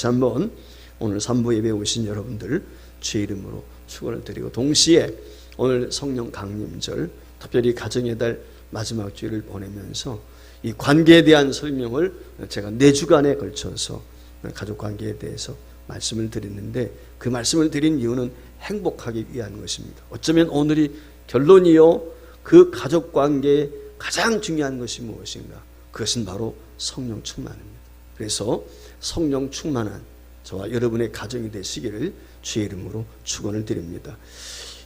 다시 한번 오늘 3부 예배에 오신 여러분들 주의 이름으로 축원을 드리고, 동시에 오늘 성령 강림절, 특별히 가정의 달 마지막 주일을 보내면서 이 관계에 대한 설명을 제가 4주간에 걸쳐서 가족 관계에 대해서 말씀을 드렸는데, 그 말씀을 드린 이유는 행복하기 위한 것입니다. 어쩌면 오늘이 결론이요, 그 가족 관계에 가장 중요한 것이 무엇인가? 그것은 바로 성령 충만입니다. 그래서 성령 충만한 저와 여러분의 가정이 되시기를 주의 이름으로 축원을 드립니다.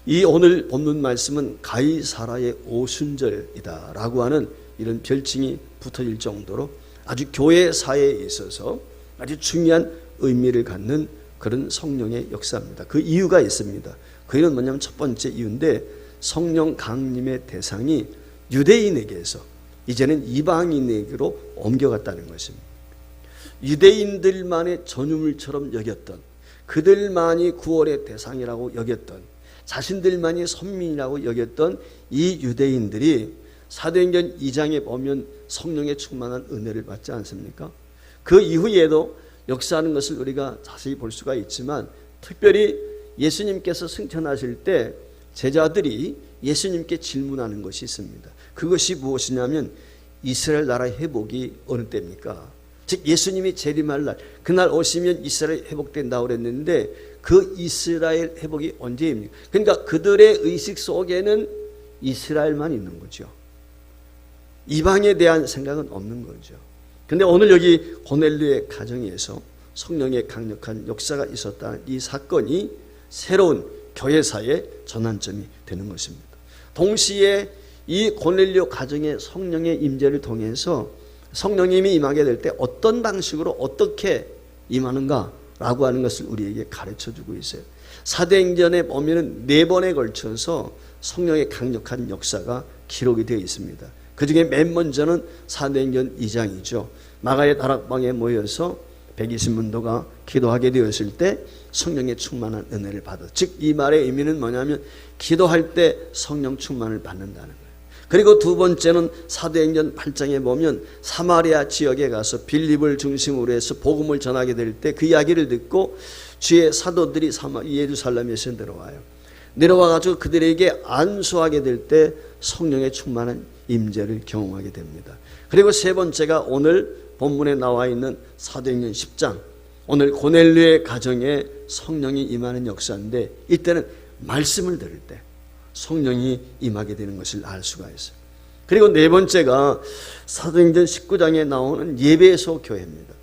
이 오늘 본문 말씀은 가이사라의 오순절이다 라고 하는 이런 별칭이 붙어질 정도로 아주 교회사에 있어서 아주 중요한 의미를 갖는 그런 성령의 역사입니다. 그 이유가 있습니다. 그 이유는 뭐냐면 첫 번째 이유인데, 성령 강림의 대상이 유대인에게서 이제는 이방인에게로 옮겨갔다는 것입니다. 유대인들만의 전유물처럼 여겼던, 그들만이 구원의 대상이라고 여겼던, 자신들만이 선민이라고 여겼던 이 유대인들이 사도행전 2장에 보면 성령의 충만한 은혜를 받지 않습니까? 그 이후에도 역사하는 것을 우리가 자세히 볼 수가 있지만, 특별히 예수님께서 승천하실 때 제자들이 예수님께 질문하는 것이 있습니다. 그것이 무엇이냐면, 이스라엘 나라 회복이 어느 때입니까? 즉 예수님이 재림할 날, 그날 오시면 이스라엘 회복된다고 그랬는데, 그 이스라엘 회복이 언제입니까? 그러니까 그들의 의식 속에는 이스라엘만 있는 거죠. 이방에 대한 생각은 없는 거죠. 그런데 오늘 여기 고넬료의 가정에서 성령의 강력한 역사가 있었다는 이 사건이 새로운 교회사의 전환점이 되는 것입니다. 동시에 이 고넬료 가정의 성령의 임재를 통해서 성령님이 임하게 될 때 어떤 방식으로 어떻게 임하는가라고 하는 것을 우리에게 가르쳐주고 있어요. 사도행전에 보면 4번에 걸쳐서 성령의 강력한 역사가 기록이 되어 있습니다. 그 중에 맨 먼저는 사도행전 2장이죠. 마가의 다락방에 모여서 120문도가 기도하게 되었을 때 성령의 충만한 은혜를 받아. 즉 이 말의 의미는 뭐냐면 기도할 때 성령 충만을 받는다는 거예요. 그리고 두 번째는 사도행전 8장에 보면 사마리아 지역에 가서 빌립을 중심으로 해서 복음을 전하게 될 때 그 이야기를 듣고 주의 사도들이 예루살렘에서 내려와가지고 그들에게 안수하게 될 때 성령의 충만한 임재를 경험하게 됩니다. 그리고 세 번째가 오늘 본문에 나와 있는 사도행전 10장, 오늘 고넬료의 가정에 성령이 임하는 역사인데, 이때는 말씀을 들을 때 성령이 임하게 되는 것을 알 수가 있어요. 그리고 네 번째가 사도행전 19장에 나오는 예배소 교회입니다.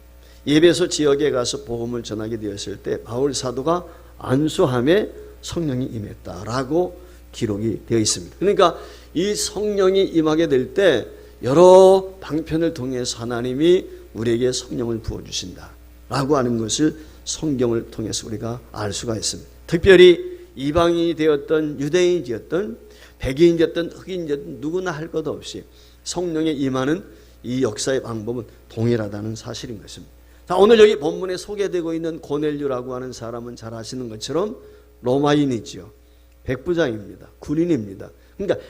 예배소 지역에 가서 복음을 전하게 되었을 때 바울 사도가 안수함에 성령이 임했다라고 기록이 되어 있습니다. 그러니까 이 성령이 임하게 될 때 여러 방편을 통해서 하나님이 우리에게 성령을 부어주신다라고 하는 것을 성경을 통해서 우리가 알 수가 있습니다. 특별히 이방인이 되었던 유대인이 되었던 백인이 되었던 흑인이 되었던 누구나 할 것 없이 성령에 임하는 이 역사의 방법은 동일하다는 사실인 것입니다. 자, 오늘 여기 본문에 소개되고 있는 고넬료라고 하는 사람은 잘 아시는 것처럼 로마인이지요. 백부장입니다. 군인입니다. 그러니까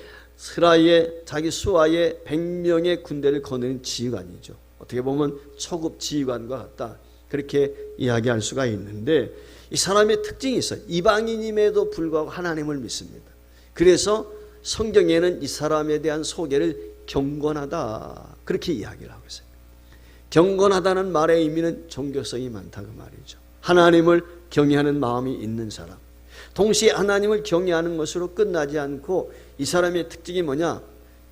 자기 수하에 100명의 군대를 거느린 지휘관이죠. 어떻게 보면 초급 지휘관과 같다, 그렇게 이야기할 수가 있는데, 이 사람의 특징이 있어요. 이방인임에도 불구하고 하나님을 믿습니다. 그래서 성경에는 이 사람에 대한 소개를 경건하다, 그렇게 이야기를 하고 있어요. 경건하다는 말의 의미는 종교성이 많다 그 말이죠. 하나님을 경외하는 마음이 있는 사람, 동시에 하나님을 경외하는 것으로 끝나지 않고 이 사람의 특징이 뭐냐?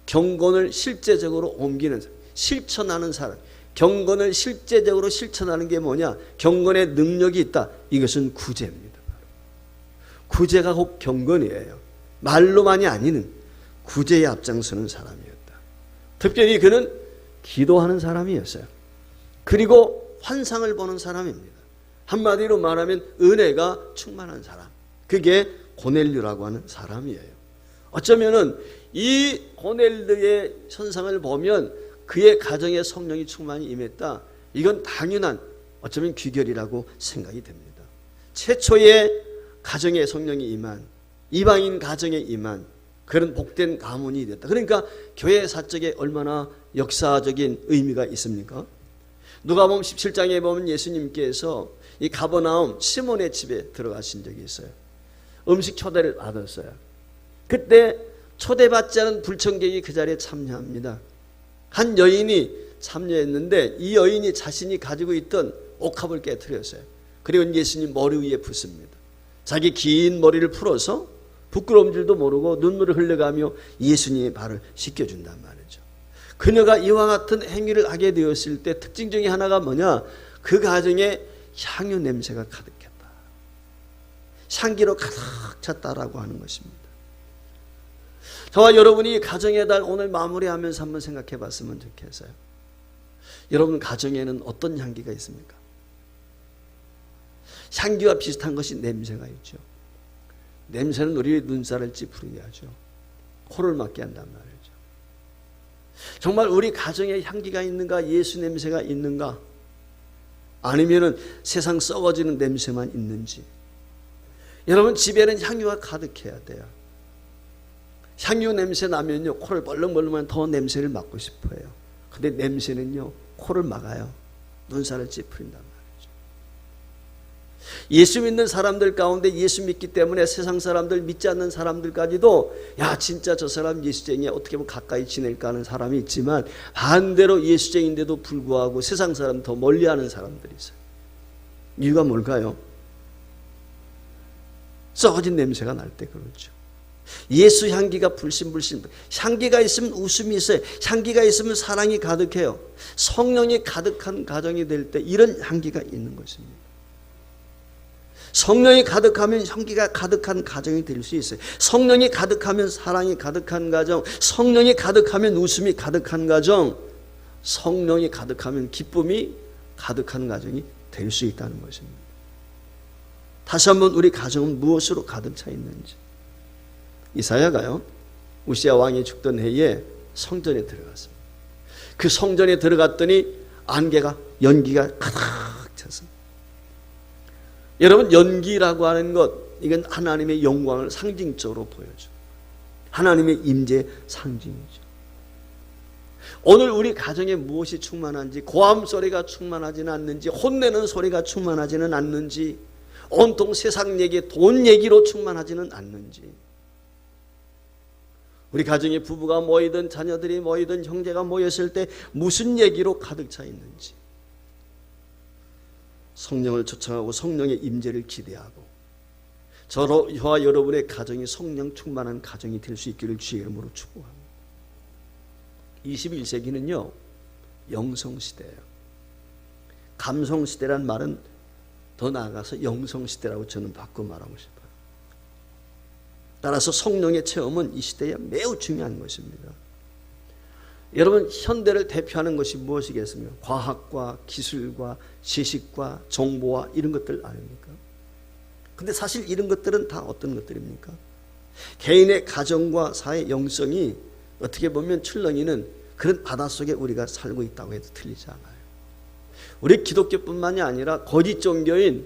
경건을 실제적으로 옮기는 사람, 실천하는 사람. 경건을 실제적으로 실천하는 게 뭐냐? 경건의 능력이 있다. 이것은 구제입니다. 구제가 곧 경건이에요. 말로만이 아니는 구제에 앞장서는 사람이었다. 특별히 그는 기도하는 사람이었어요. 그리고 환상을 보는 사람입니다. 한마디로 말하면 은혜가 충만한 사람, 그게 고넬료라고 하는 사람이에요. 어쩌면은 이 고넬료의 현상을 보면 그의 가정에 성령이 충만히 임했다, 이건 당연한 어쩌면 귀결이라고 생각이 됩니다. 최초의 가정에 성령이 임한, 이방인 가정에 임한 그런 복된 가문이 됐다. 그러니까 교회 사적에 얼마나 역사적인 의미가 있습니까? 누가복음 17장에 보면 예수님께서 이 가버나움 시몬의 집에 들어가신 적이 있어요. 음식 초대를 받았어요. 그때 초대받지 않은 불청객이 그 자리에 참여합니다. 한 여인이 참여했는데 이 여인이 자신이 가지고 있던 옥합을 깨트렸어요. 그리고 예수님 머리 위에 붓습니다. 자기 긴 머리를 풀어서 부끄러운 줄도 모르고 눈물을 흘려가며 예수님의 발을 씻겨준단 말이죠. 그녀가 이와 같은 행위를 하게 되었을 때 특징 중에 하나가 뭐냐? 그 가정에 향유 냄새가 가득했다. 향기로 가득 찼다라고 하는 것입니다. 저와 여러분이 가정의 달 오늘 마무리하면서 한번 생각해 봤으면 좋겠어요. 여러분 가정에는 어떤 향기가 있습니까? 향기와 비슷한 것이 냄새가 있죠. 냄새는 우리의 눈살을 찌푸리게 하죠. 코를 막게 한단 말이죠. 정말 우리 가정에 향기가 있는가? 예수 냄새가 있는가? 아니면은 세상 썩어지는 냄새만 있는지. 여러분 집에는 향유가 가득해야 돼요. 향유 냄새 나면요 코를 벌렁벌렁하면 더 냄새를 맡고 싶어요. 근데 냄새는요 코를 막아요. 눈살을 찌푸린단 말이죠. 예수 믿는 사람들 가운데 예수 믿기 때문에 세상 사람들 믿지 않는 사람들까지도 야 진짜 저 사람 예수쟁이야 어떻게 보면 가까이 지낼까 하는 사람이 있지만 반대로 예수쟁인데도 불구하고 세상 사람 더 멀리하는 사람들이 있어요. 이유가 뭘까요? 썩어진 냄새가 날 때 그렇죠. 예수 향기가 불신불신. 향기가 있으면 웃음이 있어요. 향기가 있으면 사랑이 가득해요. 성령이 가득한 가정이 될 때 이런 향기가 있는 것입니다. 성령이 가득하면 향기가 가득한 가정이 될 수 있어요. 성령이 가득하면 사랑이 가득한 가정, 성령이 가득하면 웃음이 가득한 가정, 성령이 가득하면 기쁨이 가득한 가정이 될 수 있다는 것입니다. 다시 한번 우리 가정은 무엇으로 가득 차 있는지. 이사야가요 우시야 왕이 죽던 해에 성전에 들어갔습니다. 그 성전에 들어갔더니 안개가 연기가 가득 찼습니다. 여러분 연기라고 하는 것 이건 하나님의 영광을 상징적으로 보여줘. 하나님의 임재의 상징이죠. 오늘 우리 가정에 무엇이 충만한지, 고함 소리가 충만하지는 않는지, 혼내는 소리가 충만하지는 않는지, 온통 세상 얘기, 돈 얘기로 충만하지는 않는지, 우리 가정에 부부가 모이든 자녀들이 모이든 형제가 모였을 때 무슨 얘기로 가득 차 있는지, 성령을 초청하고 성령의 임재를 기대하고 저와 여러분의 가정이 성령 충만한 가정이 될 수 있기를 주의 이름으로 축복합니다. 21세기는요 영성시대예요. 감성시대란 말은 더 나아가서 영성시대라고 저는 바꿔 말하고 싶어요. 따라서 성령의 체험은 이 시대에 매우 중요한 것입니다. 여러분 현대를 대표하는 것이 무엇이겠습니까? 과학과 기술과 지식과 정보와 이런 것들 아닙니까? 근데 사실 이런 것들은 다 어떤 것들입니까? 개인의 가정과 사회 영성이 어떻게 보면 출렁이는 그런 바닷속에 우리가 살고 있다고 해도 틀리지 않아요. 우리 기독교뿐만이 아니라 거짓 종교인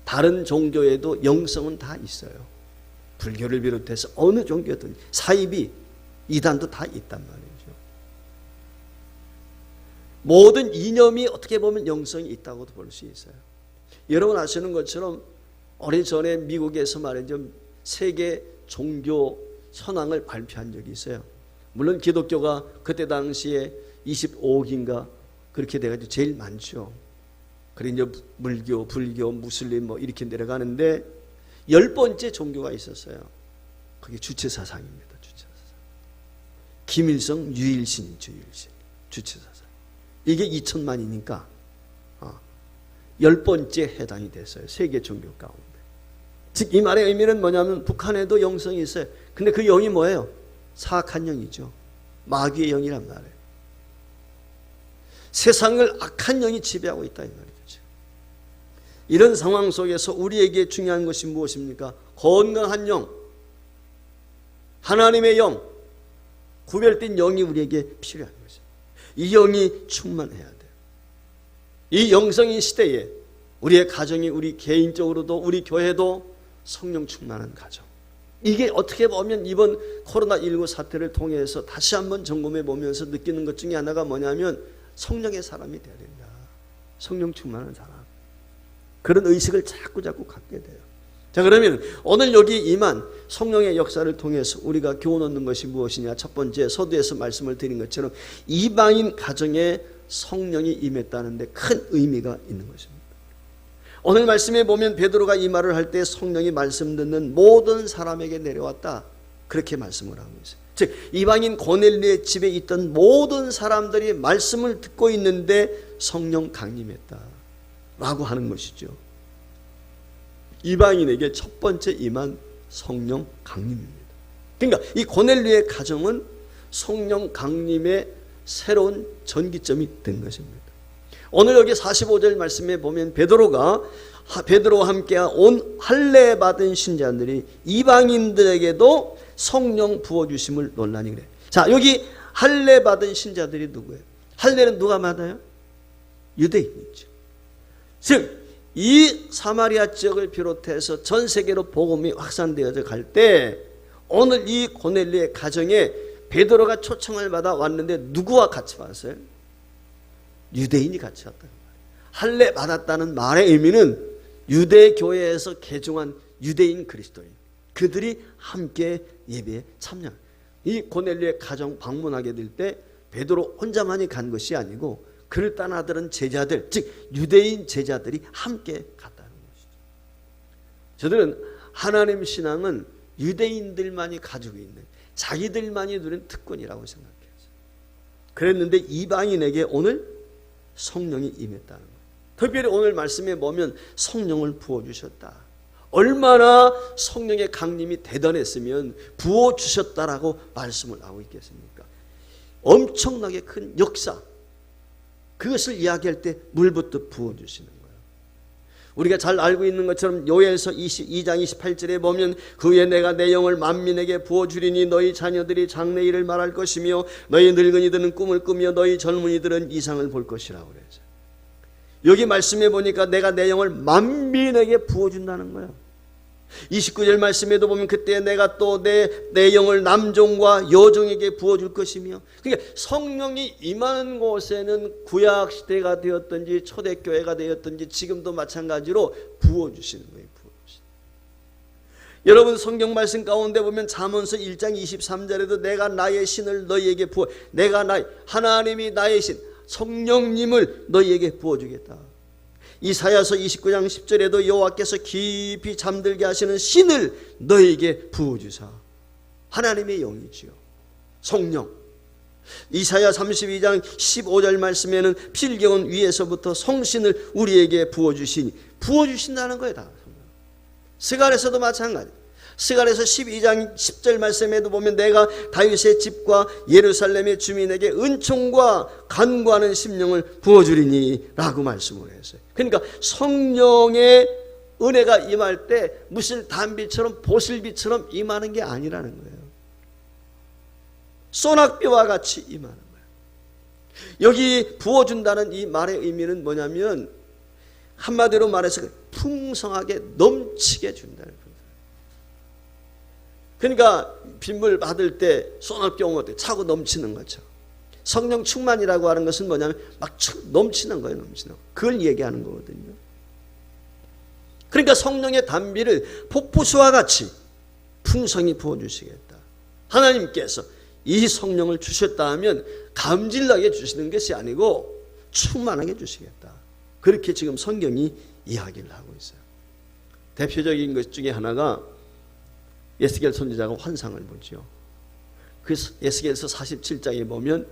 다른 종교에도 영성은 다 있어요. 불교를 비롯해서 어느 종교든 사이비, 이단도 다 있단 말이죠. 모든 이념이 어떻게 보면 영성이 있다고도 볼 수 있어요. 여러분 아시는 것처럼 오래전에 미국에서 말이죠 세계 종교 현황을 발표한 적이 있어요. 물론 기독교가 그때 당시에 25억인가 그렇게 돼가지고 제일 많죠. 그리고 이제 물교, 불교, 무슬림 뭐 이렇게 내려가는데 10번째 종교가 있었어요. 그게 주체사상입니다. 주체사상. 김일성, 유일신, 주일신, 주체사상. 이게 2천만이니까 10번째 해당이 됐어요. 세계 종교 가운데. 즉 이 말의 의미는 뭐냐면 북한에도 영성이 있어요. 근데 그 영이 뭐예요? 사악한 영이죠. 마귀의 영이란 말이에요. 세상을 악한 영이 지배하고 있다 이 말이죠. 이런 상황 속에서 우리에게 중요한 것이 무엇입니까? 건강한 영, 하나님의 영, 구별된 영이 우리에게 필요한 것입니다. 이 영이 충만해야 돼요. 이 영성인 시대에 우리의 가정이 우리 개인적으로도 우리 교회도 성령 충만한 가정. 이게 어떻게 보면 이번 코로나19 사태를 통해서 다시 한번 점검해 보면서 느끼는 것 중에 하나가 뭐냐면 성령의 사람이 되어야 된다. 성령 충만한 사람. 그런 의식을 자꾸 갖게 돼요. 자, 그러면 오늘 여기 임한 성령의 역사를 통해서 우리가 교훈 얻는 것이 무엇이냐? 첫 번째, 서두에서 말씀을 드린 것처럼 이방인 가정에 성령이 임했다는 데 큰 의미가 있는 것입니다. 오늘 말씀에 보면 베드로가 이 말을 할 때 성령이 말씀 듣는 모든 사람에게 내려왔다, 그렇게 말씀을 하고 있어요. 즉 이방인 고넬료의 집에 있던 모든 사람들이 말씀을 듣고 있는데 성령 강림했다 라고 하는 것이죠. 이방인에게 첫 번째 임한 성령 강림입니다. 그러니까 이 고넬료의 가정은 성령 강림의 새로운 전기점이 된 것입니다. 오늘 여기 45절 말씀에 보면 베드로와 함께 온 할례 받은 신자들이 이방인들에게도 성령 부어주심을 논란이 그래. 자, 여기 할례 받은 신자들이 누구예요? 할례는 누가 받아요? 유대인이죠. 즉 이 사마리아 지역을 비롯해서 전 세계로 복음이 확산되어져 갈 때 오늘 이 고넬료의 가정에 베드로가 초청을 받아 왔는데 누구와 같이 왔어요? 유대인이 같이 왔다는 말이에요. 할례 받았다는 말의 의미는 유대 교회에서 개종한 유대인 그리스도인, 그들이 함께 예배에 참여. 이 고넬료의 가정 방문하게 될 때 베드로 혼자만이 간 것이 아니고 그를 따라들은 제자들, 즉 유대인 제자들이 함께 갔다는 것이죠. 저들은 하나님 신앙은 유대인들만이 가지고 있는, 자기들만이 누린 특권이라고 생각했어요. 그랬는데 이방인에게 오늘 성령이 임했다는 거예요. 특별히 오늘 말씀에 보면 성령을 부어주셨다. 얼마나 성령의 강림이 대단했으면 부어주셨다라고 말씀을 하고 있겠습니까? 엄청나게 큰 역사, 그것을 이야기할 때 물부터 부어주시는 거예요. 우리가 잘 알고 있는 것처럼 요엘서 22장 28절에 보면 그의 내가 내 영을 만민에게 부어주리니 너희 자녀들이 장래일을 말할 것이며 너희 늙은이들은 꿈을 꾸며 너희 젊은이들은 이상을 볼 것이라고 그래서 여기 말씀해 보니까 내가 내 영을 만민에게 부어준다는 거예요. 29절 말씀에도 보면 그때 내가 또 내 영을 남종과 여종에게 부어줄 것이며, 그러니까 성령이 임하는 곳에는 구약시대가 되었든지 초대교회가 되었든지 지금도 마찬가지로 부어주시는 거예요. 여러분 성경 말씀 가운데 보면 잠언서 1장 23절에도 내가 나의 신을 너희에게 부어, 내가 하나님이 나의 신 성령님을 너희에게 부어주겠다. 이사야서 29장 10절에도 여호와께서 깊이 잠들게 하시는 신을 너희에게 부어주사. 하나님의 영이지요, 성령. 이사야 32장 15절 말씀에는 필경은 위에서부터 성신을 우리에게 부어주시니, 부어주신다는 거예요. 다 스가랴서도 마찬가지. 스가랴서 12장 10절 말씀에도 보면 내가 다윗의 집과 예루살렘의 주민에게 은총과 간구하는 심령을 부어주리니 라고 말씀을 했어요. 그러니까 성령의 은혜가 임할 때 무슨 단비처럼 보슬비처럼 임하는 게 아니라는 거예요. 소낙비와 같이 임하는 거예요. 여기 부어준다는 이 말의 의미는 뭐냐면 한마디로 말해서 풍성하게 넘치게 준다는 거예요. 그러니까 빗물 받을 때 소낙비 온 것 차고 넘치는 거죠. 성령 충만이라고 하는 것은 뭐냐면 막 넘치는 거예요. 넘치는 거. 그걸 얘기하는 거거든요. 그러니까 성령의 단비를 폭포수와 같이 풍성히 부어주시겠다. 하나님께서 이 성령을 주셨다 하면 감질나게 주시는 것이 아니고 충만하게 주시겠다. 그렇게 지금 성경이 이야기를 하고 있어요. 대표적인 것 중에 하나가 에스겔 선지자가 환상을 보죠. 그 에스겔서 47장에 보면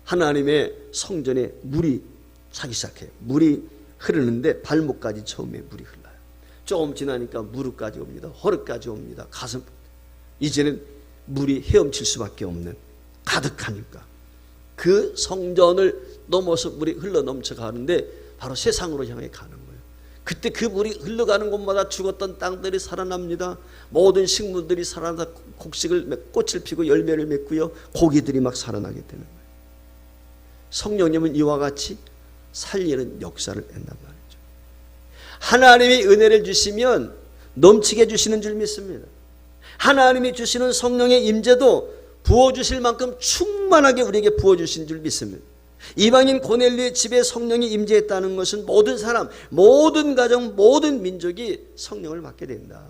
하나님의 성전에 물이 차기 시작해요. 물이 흐르는데 발목까지 처음에 물이 흘러요. 조금 지나니까 무릎까지 옵니다. 허리까지 옵니다. 가슴. 이제는 물이 헤엄칠 수밖에 없는, 가득하니까 그 성전을 넘어서 물이 흘러 넘쳐가는데 바로 세상으로 향해 가는 거예요. 그때 그 물이 흘러가는 곳마다 죽었던 땅들이 살아납니다. 모든 식물들이 살아나 꽃을 피고 열매를 맺고요. 고기들이 막 살아나게 되는 거예요. 성령님은 이와 같이 살리는 역사를 한단 말이죠. 하나님이 은혜를 주시면 넘치게 주시는 줄 믿습니다. 하나님이 주시는 성령의 임재도 부어주실 만큼 충만하게 우리에게 부어주신 줄 믿습니다. 이방인 고넬료의 집에 성령이 임재했다는 것은 모든 사람, 모든 가정, 모든 민족이 성령을 받게 된다.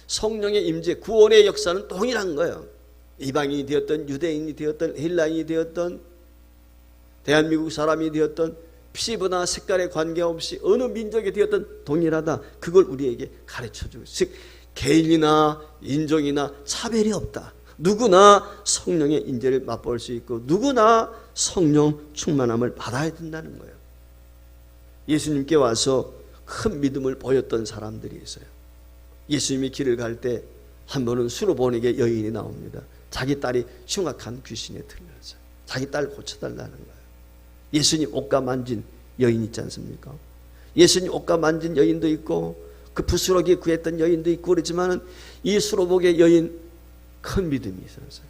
성령의 임재, 구원의 역사는 동일한 거예요. 이방인이 되었던, 유대인이 되었던, 헬라인이 되었던, 대한민국 사람이 되었던, 피부나 색깔에 관계없이 어느 민족이 되었던 동일하다. 그걸 우리에게 가르쳐주고, 즉 개인이나 인종이나 차별이 없다. 누구나 성령의 임재를 맛볼 수 있고 누구나 성령 충만함을 받아야 된다는 거예요. 예수님께 와서 큰 믿음을 보였던 사람들이 있어요. 예수님이 길을 갈 때 한 번은 수로보니게 여인이 나옵니다. 자기 딸이 흉악한 귀신에 들려서 자기 딸 고쳐달라는 거예요. 예수님 옷가 만진 여인 있지 않습니까? 예수님 옷가 만진 여인도 있고 그 부스러기 구했던 여인도 있고 그렇지만 이 수로보게 여인 큰 믿음이 있었어요.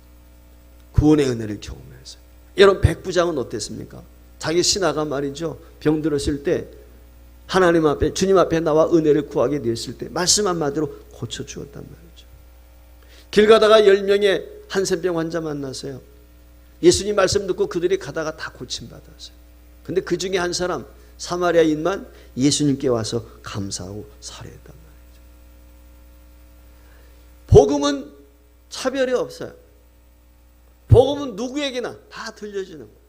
구원의 은혜를 경험했어요. 여러분 백부장은 어땠습니까? 자기 신하가 말이죠, 병들었을 때 하나님 앞에, 주님 앞에 나와 은혜를 구하게 되었을 때 말씀 한마디로 고쳐주었단 말이죠. 길 가다가 10명의 한센병 환자 만났어요. 예수님 말씀 듣고 그들이 가다가 다 고침받았어요. 근데 그 중에 한 사람 사마리아인만 예수님께 와서 감사하고 살해했단 말이죠. 복음은 차별이 없어요. 복음은 누구에게나 다 들려주는 거예요.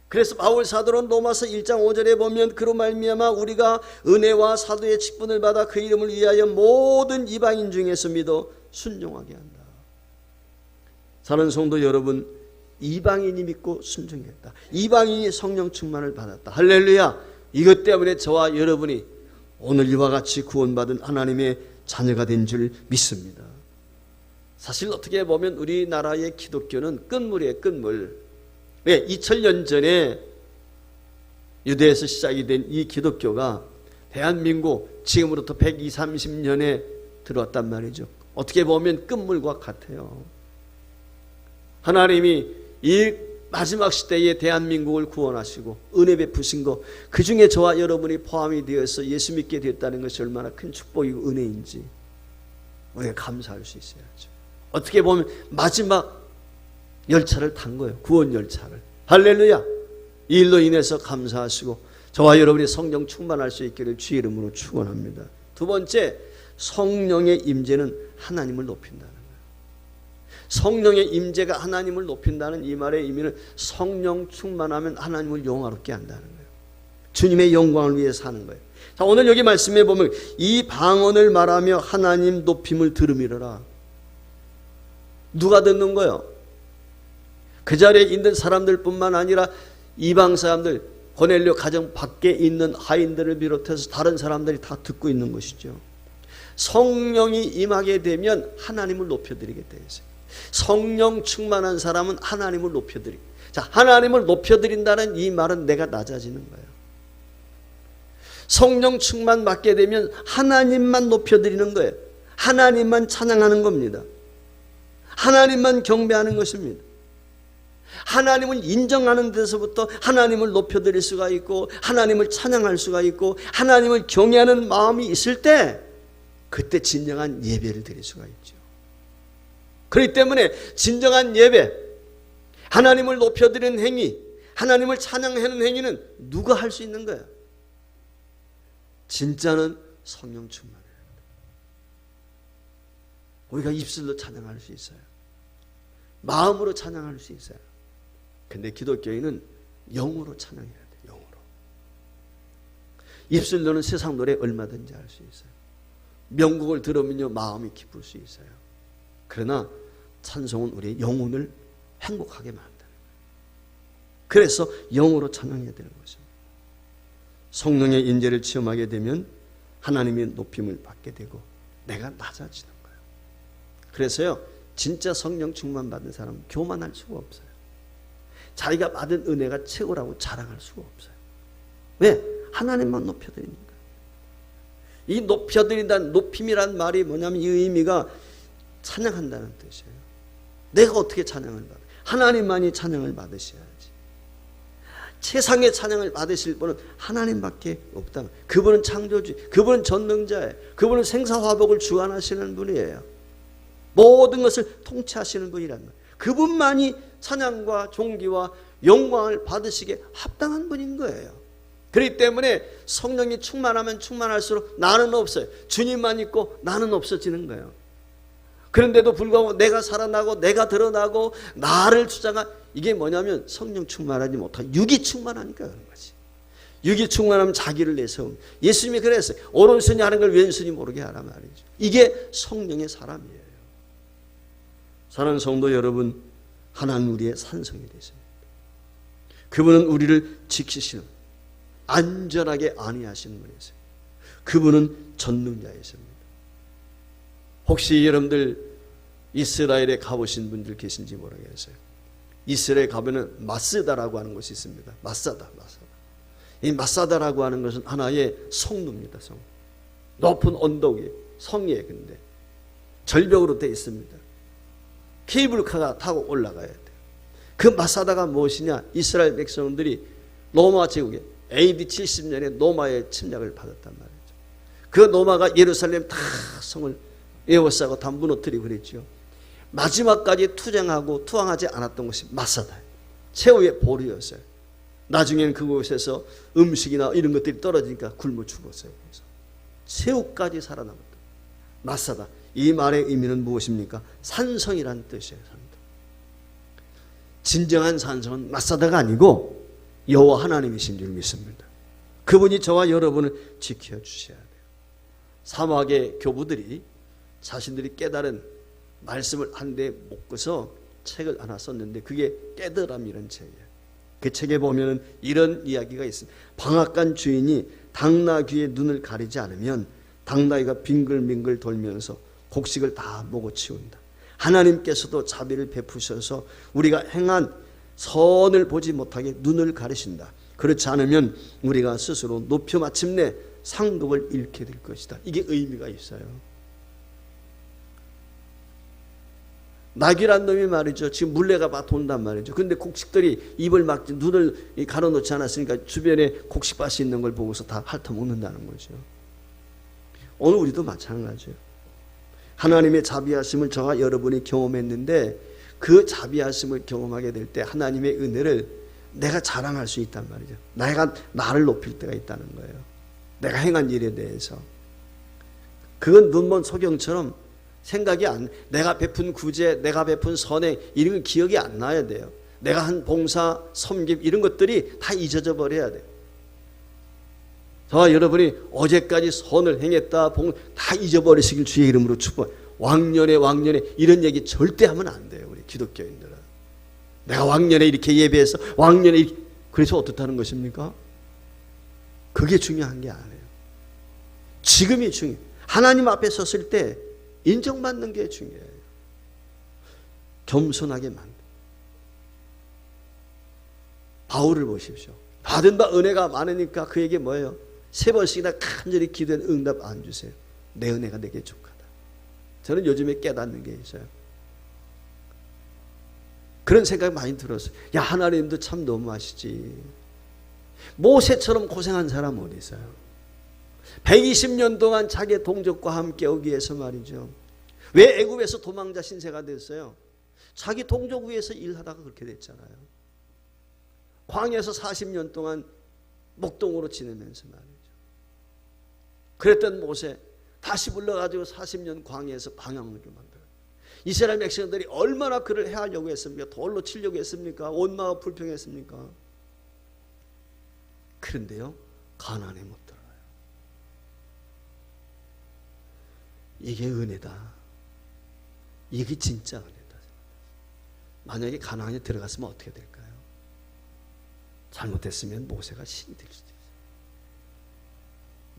그래서 바울 사도는 로마서 1장 5절에 보면 그로 말미암아 우리가 은혜와 사도의 직분을 받아 그 이름을 위하여 모든 이방인 중에서 믿어 순종하게 한다. 사랑하는 성도 여러분, 이방인이 믿고 순종했다. 이방인이 성령 충만을 받았다. 할렐루야. 이것 때문에 저와 여러분이 오늘 이와 같이 구원받은 하나님의 자녀가 된 줄 믿습니다. 사실 어떻게 보면 우리나라의 기독교는 끝물이에요. 끝물. 왜? 2000년 전에 유대에서 시작이 된 이 기독교가 대한민국 지금으로부터 120, 30년에 들어왔단 말이죠. 어떻게 보면 끝물과 같아요. 하나님이 이 마지막 시대에 대한민국을 구원하시고 은혜 베푸신 것, 그 중에 저와 여러분이 포함이 되어서 예수 믿게 됐다는 것이 얼마나 큰 축복이고 은혜인지 우리가 감사할 수 있어야죠. 어떻게 보면 마지막 열차를 탄 거예요. 구원 열차를. 할렐루야. 이 일로 인해서 감사하시고 저와 여러분이 성령 충만할 수 있기를 주의 이름으로 축원합니다. 두 번째, 성령의 임재는 하나님을 높인다는 거예요. 성령의 임재가 하나님을 높인다는 이 말의 의미는 성령 충만하면 하나님을 영화롭게 한다는 거예요. 주님의 영광을 위해서 하는 거예요. 자, 오늘 여기 말씀해 보면 이 방언을 말하며 하나님 높임을 들음이러라. 누가 듣는 거예요? 그 자리에 있는 사람들뿐만 아니라 이방 사람들, 고넬료 가정 밖에 있는 하인들을 비롯해서 다른 사람들이 다 듣고 있는 것이죠. 성령이 임하게 되면 하나님을 높여드리게 되어 있어요. 성령 충만한 사람은 하나님을 높여드리고, 자, 하나님을 높여드린다는 이 말은 내가 낮아지는 거예요. 성령 충만 받게 되면 하나님만 높여드리는 거예요. 하나님만 찬양하는 겁니다. 하나님만 경배하는 것입니다. 하나님을 인정하는 데서부터 하나님을 높여드릴 수가 있고 하나님을 찬양할 수가 있고 하나님을 경외하는 마음이 있을 때 그때 진정한 예배를 드릴 수가 있죠. 그렇기 때문에 진정한 예배, 하나님을 높여드리는 행위, 하나님을 찬양하는 행위는 누가 할 수 있는 거예요? 진짜는 성령 충만해요. 우리가 입술로 찬양할 수 있어요. 마음으로 찬양할 수 있어요. 근데 기독교인은 영으로 찬양해야 돼요. 영으로. 입술로는 세상 노래 얼마든지 할 수 있어요. 명곡을 들으면요 마음이 기쁠 수 있어요. 그러나 찬송은 우리의 영혼을 행복하게 만드는 거예요. 그래서 영으로 찬양해야 되는 것입니다. 성령의 인재를 체험하게 되면 하나님의 높임을 받게 되고 내가 낮아지는 거예요. 그래서요 진짜 성령 충만 받은 사람은 교만할 수가 없어요. 자기가 받은 은혜가 최고라고 자랑할 수가 없어요. 왜? 하나님만 높여드리니까. 이 높여드린다는 높임이란 말이 뭐냐면 이 의미가 찬양한다는 뜻이에요. 내가 어떻게 찬양을 받아요? 하나님만이 찬양을 받으셔야지. 세상의 찬양을 받으실 분은 하나님밖에 없다. 그분은 창조주, 그분은 전능자예요. 그분은 생사화복을 주관하시는 분이에요. 모든 것을 통치하시는 분이란 말이에요. 그분만이 찬양과 존귀와 영광을 받으시기에 합당한 분인 거예요. 그렇기 때문에 성령이 충만하면 충만할수록 나는 없어요. 주님만 있고 나는 없어지는 거예요. 그런데도 불구하고 내가 살아나고 내가 드러나고 나를 주장한, 이게 뭐냐면 성령 충만하지 못하고 육이 충만하니까 그런 거지. 육이 충만하면 자기를 내세움. 예수님이 그랬어요. 오른손이 하는 걸 왼손이 모르게 하라 말이죠. 이게 성령의 사람이에요. 사랑하는 성도 여러분, 하나님 우리의 산성이 되십니다. 그분은 우리를 지키시는, 안전하게 안위하시는 분이세요. 그분은 전능자이십니다. 혹시 여러분들 이스라엘에 가보신 분들 계신지 모르겠어요. 이스라엘에 가보면 마스다라고 하는 곳이 있습니다. 마사다. 이 마사다라고 하는 것은 하나의 성루입니다. 성. 높은 언덕이 성이에요. 근데 절벽으로 되어 있습니다. 케이블카가 타고 올라가야 돼요. 그 마사다가 무엇이냐? 이스라엘 백성들이 로마 제국에 AD 70년에 로마의 침략을 받았단 말이죠. 그 로마가 예루살렘 다 성을 에워싸고 다 무너뜨리고 그랬죠. 마지막까지 투항하지 않았던 것이 마사다예요. 최후의 보루였어요. 나중에는 그곳에서 음식이나 이런 것들이 떨어지니까 굶어 죽었어요. 그래서 최후까지 살아남았다. 마사다. 이 말의 의미는 무엇입니까? 산성이라는 뜻이에요. 산성. 진정한 산성은 마사다가 아니고 여호와 하나님이신 줄 믿습니다. 그분이 저와 여러분을 지켜주셔야 돼요. 사막의 교부들이 자신들이 깨달은 말씀을 한 대 묶어서 책을 하나 썼는데 그게 깨달음이라는 책이에요. 그 책에 보면 이런 이야기가 있습니다. 방앗간 주인이 당나귀의 눈을 가리지 않으면 당나귀가 빙글빙글 돌면서 곡식을 다 먹어치운다. 하나님께서도 자비를 베푸셔서 우리가 행한 선을 보지 못하게 눈을 가리신다. 그렇지 않으면 우리가 스스로 높여 마침내 상급을 잃게 될 것이다. 이게 의미가 있어요. 나귀란 놈이 말이죠. 지금 물레가 막 돈단 말이죠. 근데 곡식들이 입을 막 눈을 가려놓지 않았으니까 주변에 곡식밭이 있는 걸 보고서 다 핥아먹는다는 거죠. 오늘 우리도 마찬가지예요. 하나님의 자비하심을 저와 여러분이 경험했는데 그 자비하심을 경험하게 될 때 하나님의 은혜를 내가 자랑할 수 있단 말이죠. 내가 나를 높일 때가 있다는 거예요. 내가 행한 일에 대해서. 그건 눈먼 소경처럼 생각이 내가 베푼 구제, 내가 베푼 선행 이런 건 기억이 안 나야 돼요. 내가 한 봉사, 섬김 이런 것들이 다 잊어져 버려야 돼요. 저와 여러분이 어제까지 선을 행했다, 다 잊어버리시길 주의 이름으로 축복. 왕년에 이런 얘기 절대 하면 안 돼요. 우리 기독교인들은. 내가 왕년에 이렇게 예배해서 왕년에 이렇게, 그래서 어떻다는 것입니까? 그게 중요한 게 아니에요. 지금이 중요해요. 하나님 앞에 섰을 때 인정받는 게 중요해요. 겸손하게 만든. 바울을 보십시오. 받은 바 은혜가 많으니까 그에게 뭐예요? 3번씩이나 간절히 기도한 응답 안 주세요. 내 은혜가 내게 족하다. 저는 요즘에 깨닫는 게 있어요. 그런 생각이 많이 들었어요. 야, 하나님도 참 너무하시지. 모세처럼 고생한 사람 어디 있어요? 120년 동안 자기의 동족과 함께 오기 위해서 말이죠. 왜 애굽에서 도망자 신세가 됐어요? 자기 동족 위에서 일하다가 그렇게 됐잖아요. 광야에서 40년 동안 목동으로 지내면서 말이죠. 그랬던 모세 다시 불러가지고 40년 광야에서 방황을 만들어요. 이스라엘 백성들이 얼마나 그를 해하려고 했습니까? 돌로 치려고 했습니까? 온 마음 불평했습니까? 그런데요, 가나안에 못 들어가요. 이게 은혜다. 이게 진짜 은혜다. 만약에 가나안에 들어갔으면 어떻게 될까요? 잘못했으면 모세가 신이 될 수도 있어요.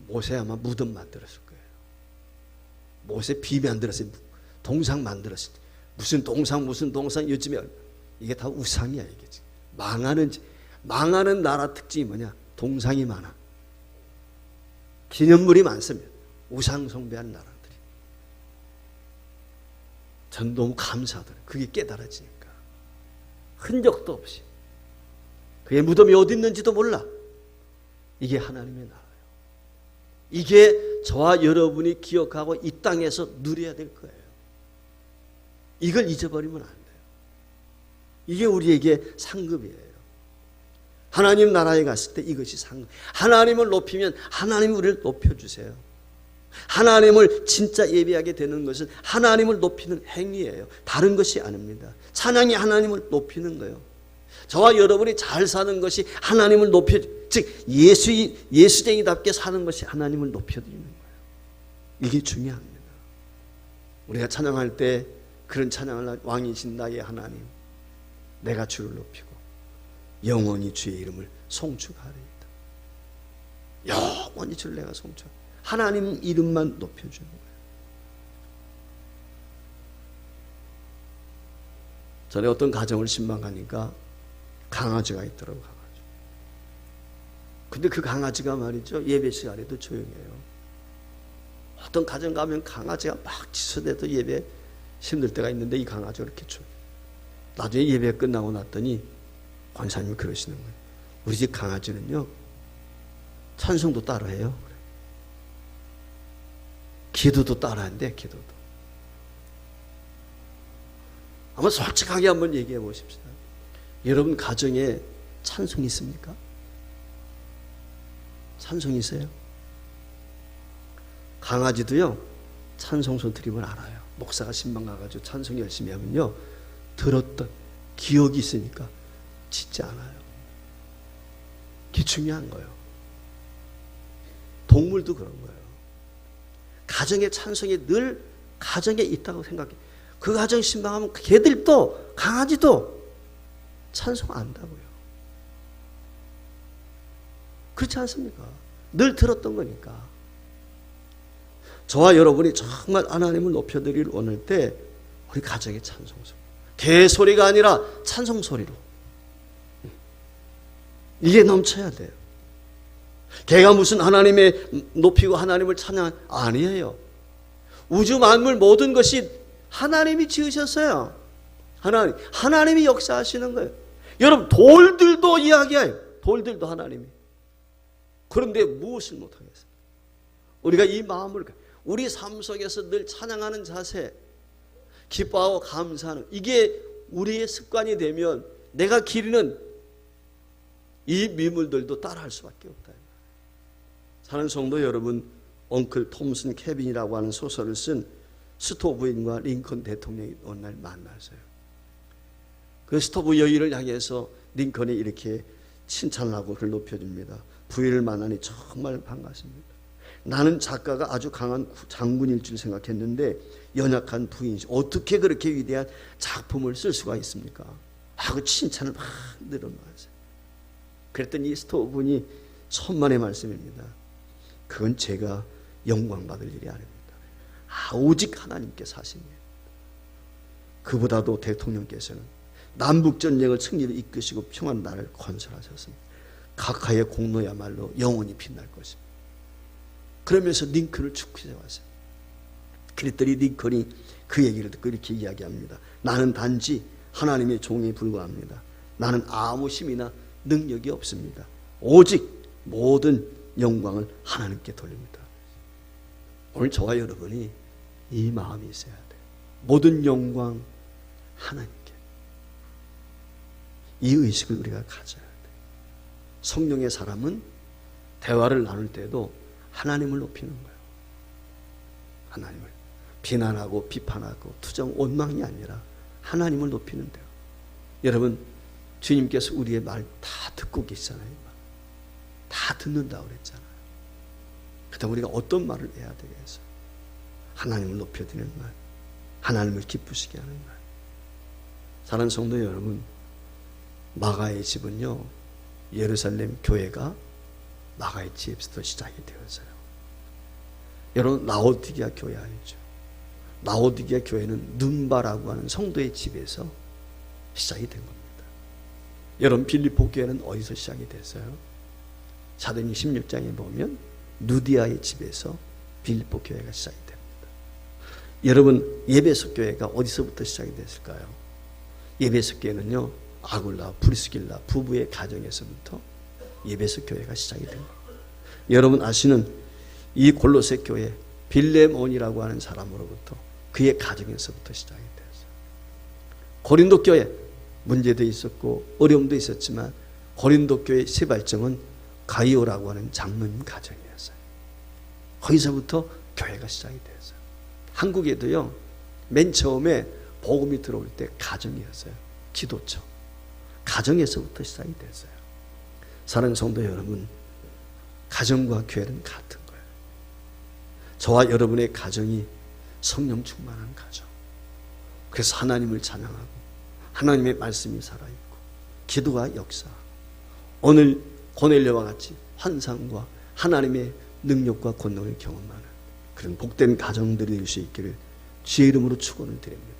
모세 아마 무덤 만들었을 거예요. 모세 비 만들었어요. 동상 만들었어요. 무슨 동상 요즘에 이게 다 우상이야. 이게 망하는 나라 특징이 뭐냐? 동상이 많아. 기념물이 많습니다. 우상 숭배하는 나라들이. 전 너무 감사하더라고요. 그게 깨달아지니까. 흔적도 없이. 그의 무덤이 어디 있는지도 몰라. 이게 하나님의 나라예요. 이게 저와 여러분이 기억하고 이 땅에서 누려야 될 거예요. 이걸 잊어버리면 안 돼요. 이게 우리에게 상급이에요. 하나님 나라에 갔을 때 이것이 하나님을 높이면 하나님이 우리를 높여주세요. 하나님을 진짜 예배하게 되는 것은 하나님을 높이는 행위예요. 다른 것이 아닙니다. 찬양이 하나님을 높이는 거예요. 저와 여러분이 잘 사는 것이 하나님을 즉 예수쟁이답게 사는 것이 하나님을 높여드리는 거예요. 이게 중요합니다. 우리가 찬양할 때 그런 찬양을 왕이신 나의 하나님, 내가 주를 높이고 영원히 주의 이름을 송축하리이다. 영원히 주를 내가 송축. 하나님 이름만 높여주는 거예요. 전에 어떤 가정을 신방하니까 강아지가 있더라고요. 강아지. 근데 그 강아지가 말이죠, 예배 시간에도 조용해요. 어떤 가정 가면 강아지가 막 짖어대도 예배 힘들 때가 있는데 이 강아지가 이렇게 조용해요. 나중에 예배 끝나고 났더니 권사님이 그러시는 거예요. 우리 집 강아지는요, 찬송도 따로 해요. 기도도 따라하는데, 기도도. 한번 솔직하게 한번 얘기해 보십시다. 여러분 가정에 찬송이 있습니까? 찬송이 있어요? 강아지도요, 찬송소 드림을 알아요. 목사가 신방 가가지고 찬송 열심히 하면요, 들었던 기억이 있으니까 짖지 않아요. 그게 중요한 거예요. 동물도 그런 거예요. 가정의 찬송이 늘 가정에 있다고 생각해. 그 가정 신방하면 개들도 강아지도 찬송 안다고요. 그렇지 않습니까? 늘 들었던 거니까. 저와 여러분이 정말 하나님을 높여드리길 원할 때 우리 가정의 찬송소, 개소리가 아니라 찬송소리로 이게 넘쳐야 돼요. 개가 무슨 하나님의 높이고 하나님을 찬양 아니에요. 우주 만물 모든 것이 하나님이 지으셨어요. 하나님이 역사하시는 거예요. 여러분 돌들도 이야기해요. 돌들도 하나님이. 그런데 무엇을 못하겠어요? 우리가 이 마음을 우리 삶 속에서 늘 찬양하는 자세, 기뻐하고 감사하는, 이게 우리의 습관이 되면 내가 기르는 이 미물들도 따라할 수밖에 없다. 사는 성도 여러분, 엉클 톰슨 케빈이라고 하는 소설을 쓴 스토 부인과 링컨 대통령이 어느 날 만났어요. 그 스토 부 여인을 향해서 링컨이 이렇게 칭찬하고 그를 높여줍니다. 부인을 만나니 정말 반갑습니다. 나는 작가가 아주 강한 장군일 줄 생각했는데 연약한 부인이시, 어떻게 그렇게 위대한 작품을 쓸 수가 있습니까? 하고 칭찬을 막 늘어놓았어요. 그랬더니 이 스토 부인이 천만의 말씀입니다. 그건 제가 영광 받을 일이 아닙니다. 오직 하나님께 사십니다. 그보다도 대통령께서는 남북전쟁을 승리로 이끄시고 평안 나라를 건설하셨습니다. 각하의 공로야말로 영원히 빛날 것입니다. 그러면서 링컨을 축구해 왔어요. 그랬더니 링컨이 그 얘기를 듣고 이렇게 이야기합니다. 나는 단지 하나님의 종에 불과합니다. 나는 아무 힘이나 능력이 없습니다. 오직 모든 영광을 하나님께 돌립니다. 오늘 저와 여러분이 이 마음이 있어야 돼요. 모든 영광 하나님께. 이 의식을 우리가 가져야 돼요. 성령의 사람은 대화를 나눌 때도 하나님을 높이는 거예요. 하나님을 비난하고 비판하고 투정 원망이 아니라 하나님을 높이는 데요. 여러분, 주님께서 우리의 말 다 듣고 계시잖아요. 다 듣는다고 그랬잖아요. 그렇다면 우리가 어떤 말을 해야 되겠어요? 하나님을 높여드리는 말, 하나님을 기쁘시게 하는 말. 사랑하는 성도 여러분, 마가의 집은요, 예루살렘 교회가 마가의 집에서 시작이 되었어요. 여러분, 라오디게아 교회 알죠? 라오디게아 교회는 눈바라고 하는 성도의 집에서 시작이 된 겁니다. 여러분, 빌립보 교회는 어디서 시작이 됐어요? 사도행 16장에 보면 누디아의 집에서 빌립보 교회가 시작이 됩니다. 여러분, 예배소 교회가 어디서부터 시작이 됐을까요? 예배소 교회는요, 아굴라, 브리스길라 부부의 가정에서부터 예배소 교회가 시작이 된 겁니다. 여러분 아시는 이 골로새 교회 빌레몬이라고 하는 사람으로부터 그의 가정에서부터 시작이 됐어요. 고린도 교회 문제도 있었고 어려움도 있었지만 고린도 교회 시발점은 가이오라고 하는 장로님 가정이었어요. 거기서부터 교회가 시작이 됐어요. 한국에도요, 맨 처음에 복음이 들어올 때 가정이었어요. 기도처. 가정에서부터 시작이 됐어요. 사랑하는 성도 여러분, 가정과 교회는 같은 거예요. 저와 여러분의 가정이 성령 충만한 가정. 그래서 하나님을 찬양하고 하나님의 말씀이 살아있고 기도가 역사하고 오늘 고넬료와 같이 환상과 하나님의 능력과 권능을 경험하는 그런 복된 가정들이 될 수 있기를 주의 이름으로 축원을 드립니다.